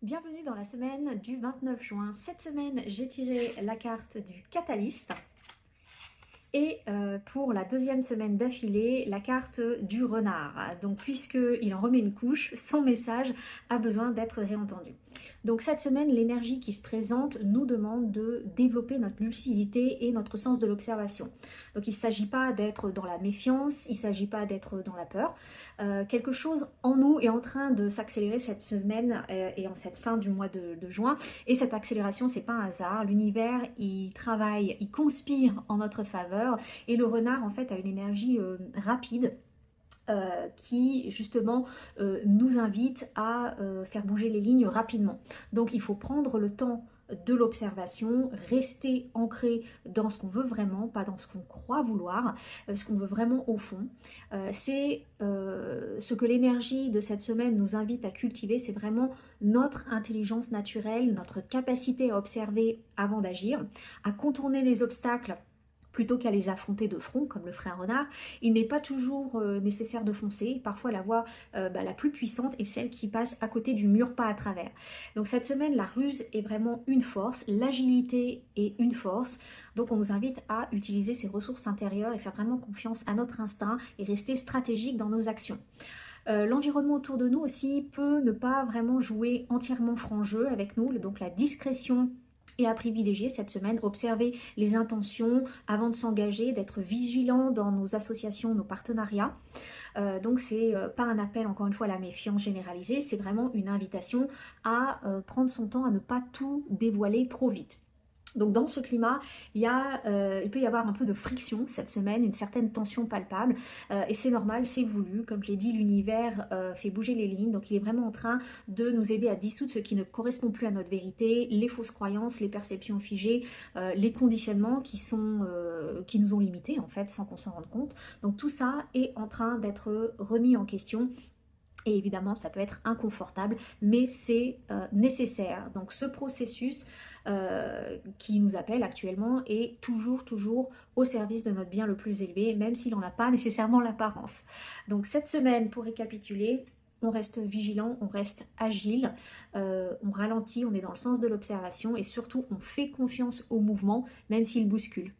Bienvenue dans la semaine du 29 juin. Cette semaine, j'ai tiré la carte du Catalyste. Et pour la deuxième semaine d'affilée, la carte du renard. Donc puisqu'il en remet une couche, son message a besoin d'être réentendu. Donc cette semaine, l'énergie qui se présente nous demande de développer notre lucidité et notre sens de l'observation. Donc il ne s'agit pas d'être dans la méfiance, il ne s'agit pas d'être dans la peur. Quelque chose en nous est en train de s'accélérer cette semaine et en cette fin du mois de juin. Et cette accélération, c'est pas un hasard. L'univers, il travaille, il conspire en notre faveur. Et le renard, en fait, a une énergie rapide. Qui justement nous invite à faire bouger les lignes rapidement. Donc il faut prendre le temps de l'observation, rester ancré dans ce qu'on veut vraiment, pas dans ce qu'on croit vouloir, ce qu'on veut vraiment au fond. C'est ce que l'énergie de cette semaine nous invite à cultiver, c'est vraiment notre intelligence naturelle, notre capacité à observer avant d'agir, à contourner les obstacles plutôt qu'à les affronter de front, comme le ferait un renard. Il n'est pas toujours nécessaire de foncer. Parfois, la voie la plus puissante est celle qui passe à côté du mur, pas à travers. Donc cette semaine, la ruse est vraiment une force, l'agilité est une force. Donc on nous invite à utiliser ces ressources intérieures et faire vraiment confiance à notre instinct et rester stratégique dans nos actions. L'environnement autour de nous aussi peut ne pas vraiment jouer entièrement franc jeu avec nous, donc la discrétion et à privilégier cette semaine, observer les intentions avant de s'engager, d'être vigilant dans nos associations, nos partenariats. Donc c'est pas un appel encore une fois à la méfiance généralisée, c'est vraiment une invitation à prendre son temps, à ne pas tout dévoiler trop vite. Donc dans ce climat, il peut y avoir un peu de friction cette semaine, une certaine tension palpable, et c'est normal, c'est voulu. Comme je l'ai dit, l'univers fait bouger les lignes, donc il est vraiment en train de nous aider à dissoudre ce qui ne correspond plus à notre vérité, les fausses croyances, les perceptions figées, les conditionnements qui nous ont limités en fait sans qu'on s'en rende compte. Donc tout ça est en train d'être remis en question. Et évidemment, ça peut être inconfortable, mais c'est nécessaire. Donc ce processus qui nous appelle actuellement est toujours au service de notre bien le plus élevé, même s'il n'en a pas nécessairement l'apparence. Donc cette semaine, pour récapituler, on reste vigilant, on reste agile, on ralentit, on est dans le sens de l'observation et surtout on fait confiance au mouvement, même s'il bouscule.